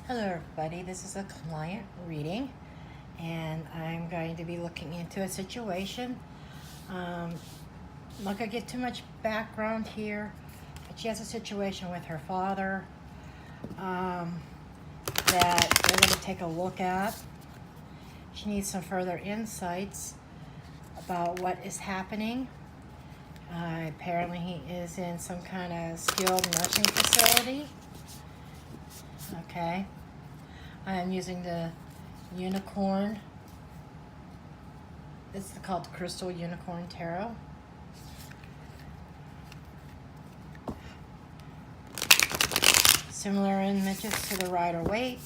Hello everybody, this is a client reading and I'm going to be looking into a situation. I'm not going to get too much background here, but she has a situation with her father that they're going to take a look at. She needs some further insights about what is happening. Apparently he is in some kind of skilled nursing facility. Okay. I am using the unicorn. It's called Crystal Unicorn Tarot. Similar images to the Rider-Waite,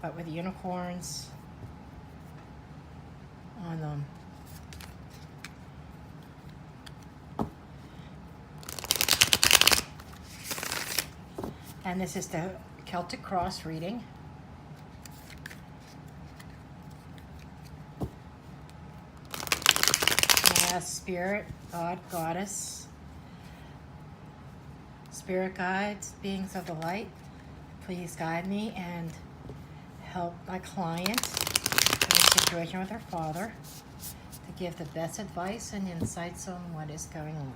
but with unicorns on them. And this is the Celtic Cross reading. Spirit, God, Goddess, Spirit guides, beings of the light, please guide me and help my client in a situation with her father to give the best advice and insights on what is going on.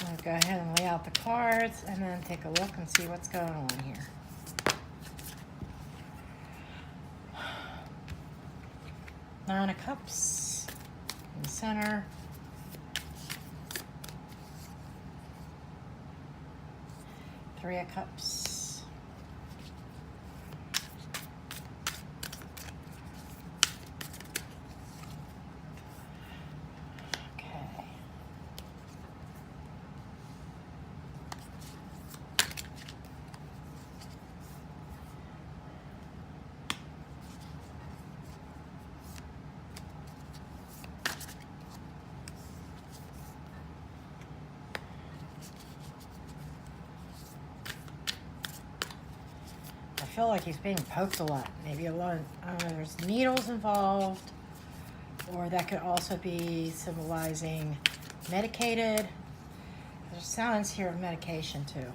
I'll go ahead and lay out the cards and then take a look and see what's going on here. Nine of Cups in the center. Three of Cups. Okay. I feel like he's being poked a lot. Maybe a lot. There's needles involved, or that could also be symbolizing medicated. There's sounds here of medication too.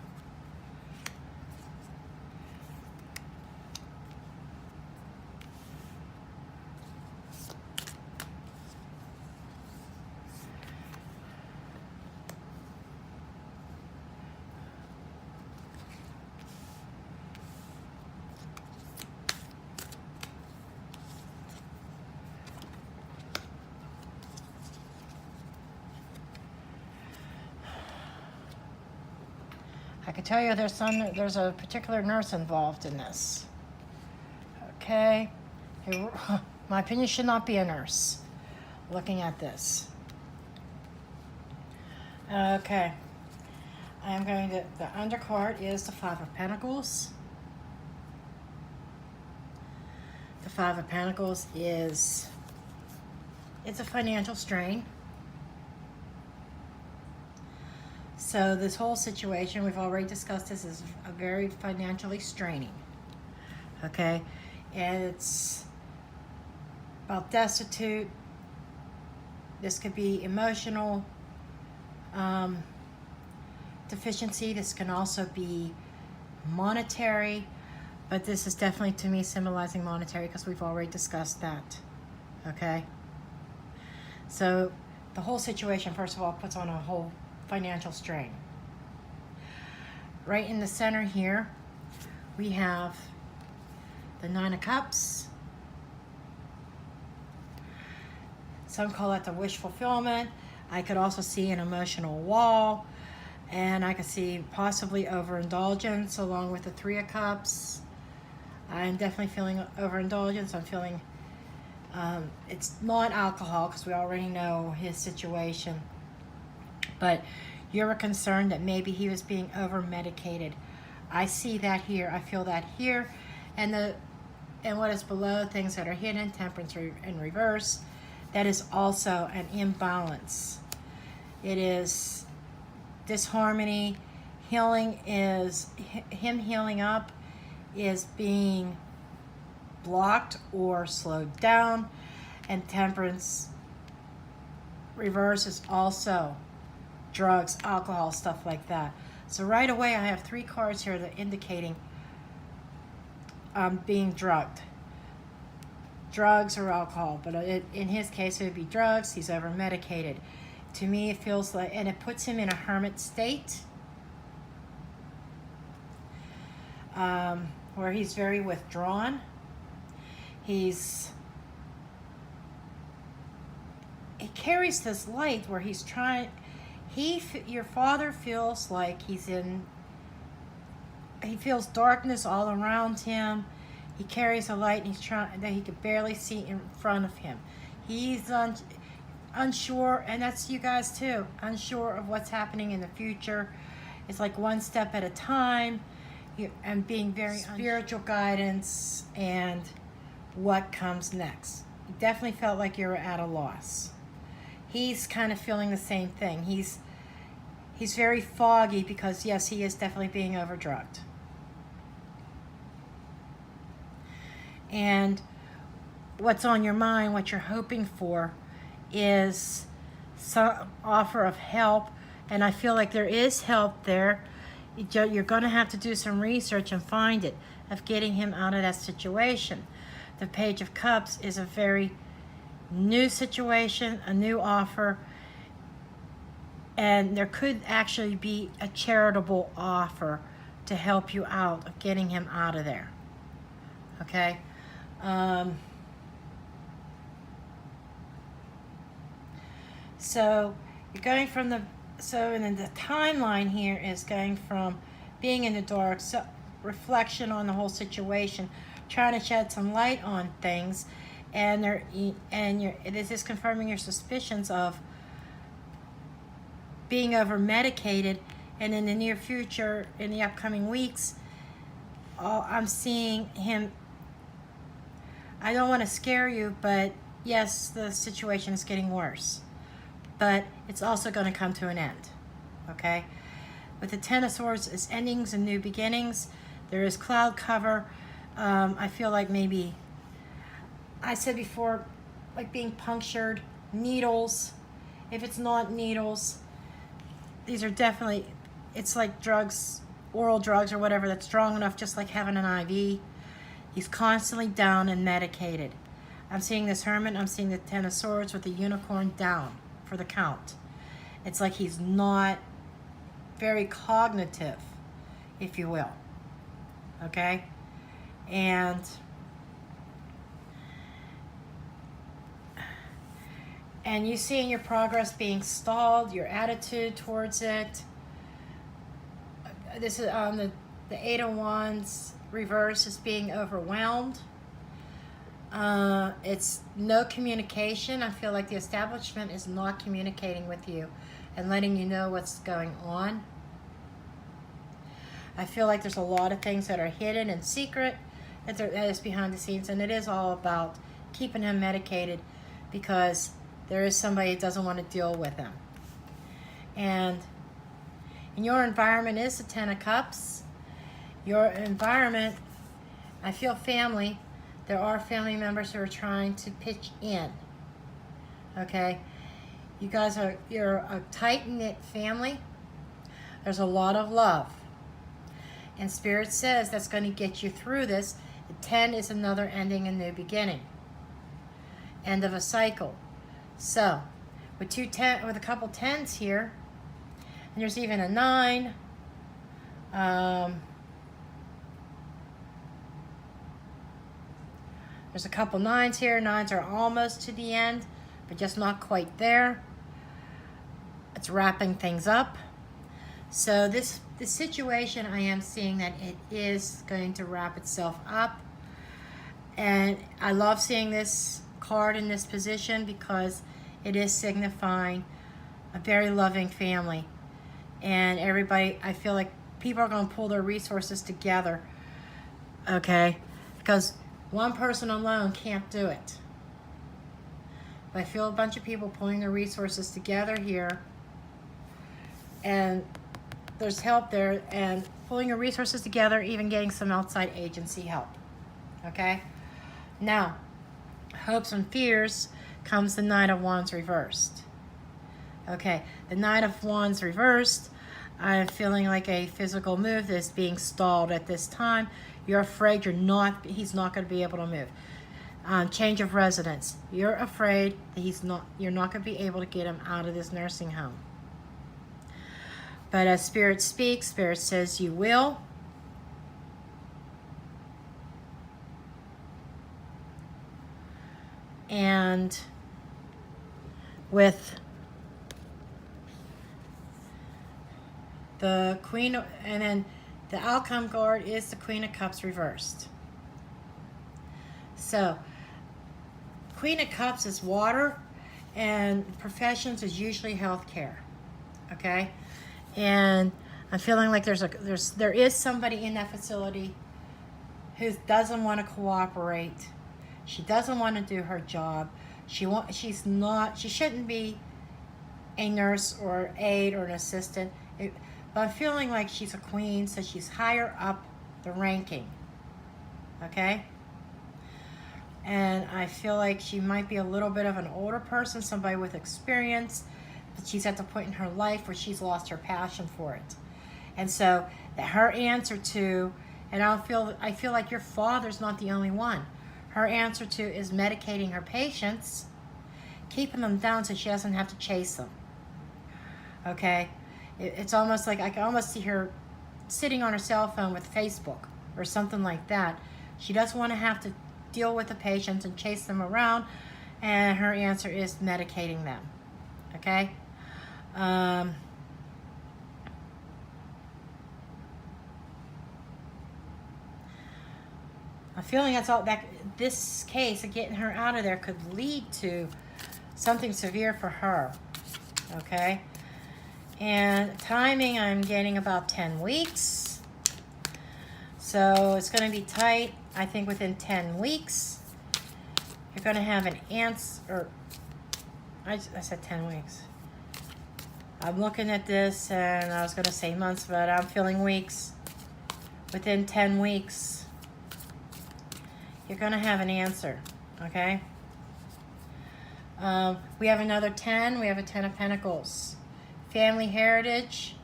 I can tell you there's a particular nurse involved in this. Okay? My opinion should not be a nurse looking at this. Okay. I'm going to, the undercard is the Five of Pentacles. The Five of Pentacles it's a financial strain. So this whole situation, we've already discussed this, is a very financially straining, okay? And it's about destitute. This could be emotional deficiency. This can also be monetary, but this is definitely, to me, symbolizing monetary because we've already discussed that, okay? So the whole situation, first of all, puts on a whole financial strain. Right in the center here, we have the Nine of Cups. Some call it the wish fulfillment. I could also see an emotional wall, and I could see possibly overindulgence along with the Three of Cups. I'm definitely feeling overindulgence. I'm feeling it's not alcohol because we already know his situation. But you're concerned that maybe he was being over medicated. I see that here. I feel that here. And the and what is below, things that are hidden, temperance in reverse. That is also an imbalance. It is disharmony. Healing is, him healing up is being blocked or slowed down. And temperance reverse is also drugs, alcohol, stuff like that. So right away I have 3 cards here that indicating being drugged. Drugs or alcohol, but in his case it would be drugs. He's over medicated. To me it feels like, and it puts him in a hermit state, where he's very withdrawn. He carries this light where he's trying, your father feels like he feels darkness all around him. He carries a light and he's trying, that he could barely see in front of him. He's unsure, and that's you guys too, unsure of what's happening in the future. It's like one step at a time, and being very spiritual guidance and what comes next. You definitely felt like you were at a loss. He's kind of feeling the same thing. He's very foggy because yes, he is definitely being overdrugged. And what's on your mind, what you're hoping for, is some offer of help. And I feel like there is help there. You're going to have to do some research and find it, of getting him out of that situation. The Page of Cups is a very new situation, a new offer, and there could actually be a charitable offer to help you out of getting him out of there. Okay? So you're going from and then the timeline here is going from being in the dark, so reflection on the whole situation, trying to shed some light on things, and this is confirming your suspicions of being over medicated. And in the near future, in the upcoming weeks, I'm seeing him. I don't want to scare you, but yes, the situation is getting worse, but it's also going to come to an end. Okay, with the Ten of Swords, it's endings and new beginnings. There is cloud cover. I feel like maybe I said before, like being punctured, needles. If it's not needles, these are definitely, it's like drugs, oral drugs or whatever, that's strong enough, just like having an IV. He's constantly down and medicated. I'm seeing this Hermit. I'm seeing the Ten of Swords with the unicorn down for the count. It's like he's not very cognitive, if you will. Okay? And you seeing your progress being stalled, your attitude towards it. This is the Eight of Wands reverse is being overwhelmed. It's no communication. I feel like the establishment is not communicating with you and letting you know what's going on. I feel like there's a lot of things that are hidden and secret that is behind the scenes, and it is all about keeping him medicated because there is somebody that doesn't want to deal with him. And in your environment is the Ten of Cups. Your environment, I feel family. There are family members who are trying to pitch in. Okay? You guys you're a tight-knit family. There's a lot of love. And Spirit says that's going to get you through this. The 10 is another ending and new beginning. End of a cycle. So, with a couple 10s here, and there's even a 9. There's a couple 9s here. 9s are almost to the end, but just not quite there. It's wrapping things up. So the situation, I am seeing that it is going to wrap itself up. And I love seeing this card in this position because it is signifying a very loving family. And everybody, I feel like people are going to pull their resources together. Okay? Because One person alone can't do it. But I feel a bunch of people pulling their resources together here, and there's help there, and pulling your resources together, even getting some outside agency help. Okay? Now, hopes and fears comes the Knight of Wands reversed. Okay, the Knight of Wands reversed, I'm feeling like a physical move is being stalled at this time. You're afraid he's not going to be able to move. Change of residence. You're afraid that you're not going to be able to get him out of this nursing home. But as Spirit speaks, Spirit says you will. And with the Queen, and then the outcome card is the Queen of Cups reversed. So, Queen of Cups is water, and professions is usually healthcare. Okay, and I'm feeling like there is somebody in that facility who doesn't want to cooperate. She doesn't want to do her job. She shouldn't be a nurse or aide or an assistant. But I'm feeling like she's a queen, so she's higher up the ranking. Okay? And I feel like she might be a little bit of an older person, somebody with experience, but she's at the point in her life where she's lost her passion for it. And so her answer to, and I feel like your father's not the only one. Her answer to is medicating her patients, keeping them down so she doesn't have to chase them. Okay? It's almost like I can almost see her sitting on her cell phone with Facebook or something like that. She doesn't want to have to deal with the patients and chase them around, and her answer is medicating them. Okay? I'm feeling that this case of getting her out of there could lead to something severe for her. Okay? And timing, I'm getting about 10 weeks. So it's going to be tight. I think within 10 weeks, you're going to have an answer. I said 10 weeks. I'm looking at this, and I was going to say months, but I'm feeling weeks. Within 10 weeks, you're going to have an answer. Okay? We have another 10. We have a 10 of Pentacles. Family heritage,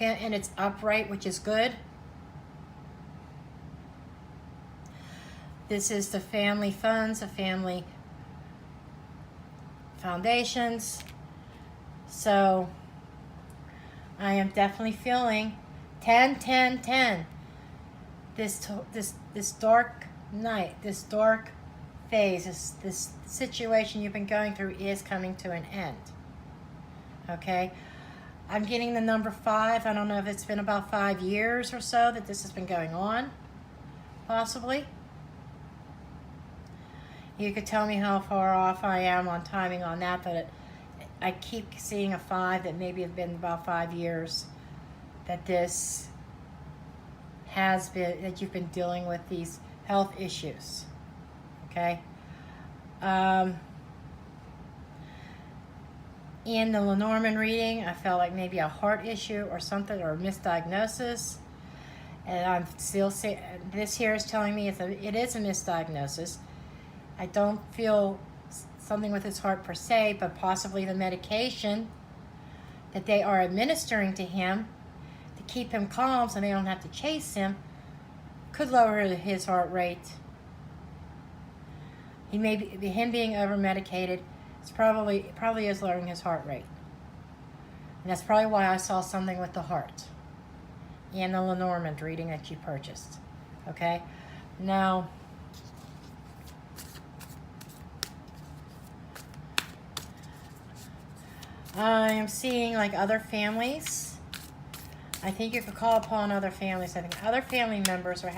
and it's upright, which is good. This is the family funds, the family foundations. So I am definitely feeling 10, 10, 10. This dark night, this dark phase, this situation you've been going through is coming to an end. Okay, I'm getting the number 5. I don't know if it's been about 5 years or so that this has been going on, possibly. You could tell me how far off I am on timing on that, but I keep seeing a 5 that maybe have been about 5 years that this has been, that you've been dealing with these health issues. Okay. In the Lenormand reading, I felt like maybe a heart issue or something, or a misdiagnosis. And I'm still saying, this here is telling me it is a misdiagnosis. I don't feel something with his heart per se, but possibly the medication that they are administering to him to keep him calm so they don't have to chase him could lower his heart rate. Him being over-medicated, it's probably is lowering his heart rate. And that's probably why I saw something with the heart and the Lenormand reading that you purchased. Okay? Now, I am seeing like other families. I think you could call upon other families. I think other family members are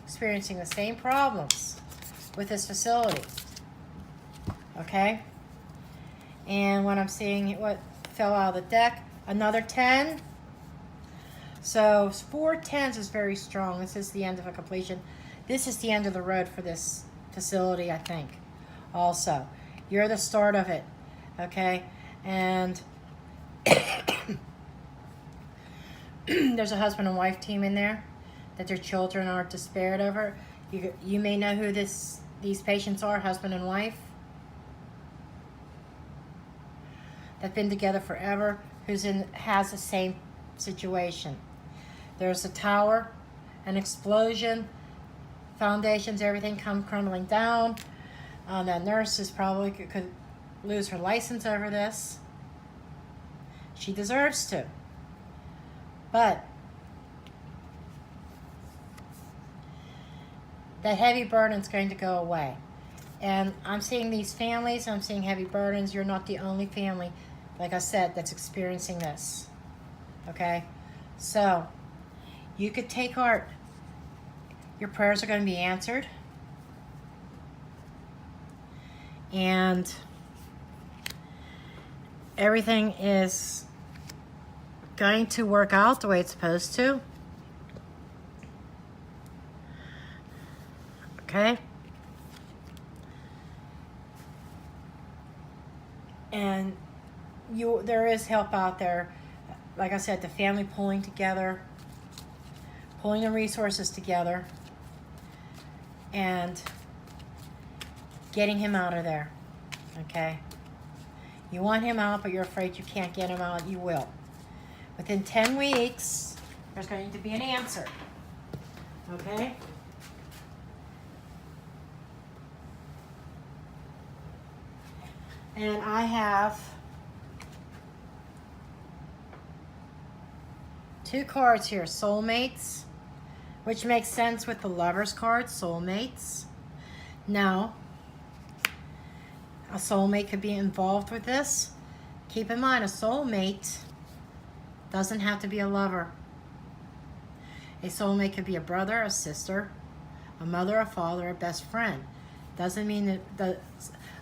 experiencing the same problems with this facility. Okay? And what I'm seeing, what fell out of the deck, another 10. So 4 10s is very strong. This is the end of a completion. this is the end of the road for this facility, I think. Also, you're the start of it, okay? And there's a husband and wife team in there that their children are despaired over. You may know who these patients are, husband and wife. They've been together forever, has the same situation. There's a tower, an explosion, foundations, everything come crumbling down. That nurse is probably could lose her license over this. She deserves to. But that heavy burden's going to go away. And I'm seeing these families, I'm seeing heavy burdens. You're not the only family, like I said, that's experiencing this. Okay? So, you could take heart. Your prayers are going to be answered. And everything is going to work out the way it's supposed to. Okay? And there is help out there. Like I said, the family pulling together, pulling the resources together, and getting him out of there. Okay? You want him out, but you're afraid you can't get him out. You will. Within 10 weeks, there's going to be an answer. Okay? And I have 2 cards here, soulmates, which makes sense with the Lovers card, soulmates. Now, a soulmate could be involved with this. Keep in mind, a soulmate doesn't have to be a lover. A soulmate could be a brother, a sister, a mother, a father, a best friend. Doesn't mean that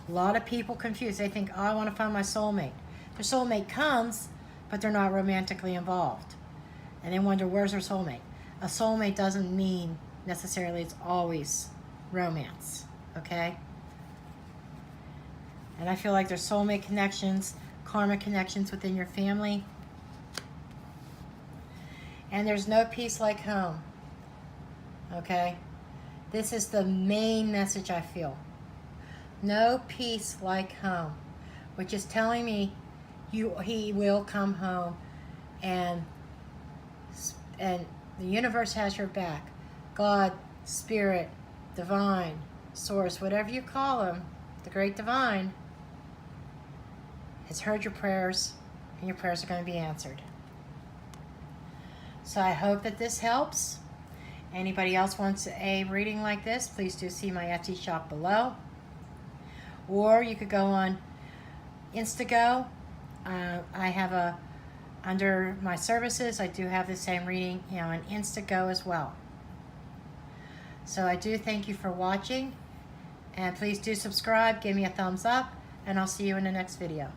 a lot of people confuse. They think, oh, I want to find my soulmate. Their soulmate comes, but they're not romantically involved. And they wonder, where's their soulmate? A soulmate doesn't mean necessarily it's always romance, okay? And I feel like there's soulmate connections, karmic connections within your family. And there's no peace like home, okay? This is the main message I feel. No peace like home, which is telling me he will come home, and the universe has your back. God, Spirit, Divine, Source, whatever you call him, the Great Divine, has heard your prayers, and your prayers are going to be answered. So I hope that this helps. Anybody else wants a reading like this, please do see my Etsy shop below. Or you could go on Instantgo. I have under my services, I do have the same reading, on Instantgo as well. So I do thank you for watching. And please do subscribe, give me a thumbs up, and I'll see you in the next video.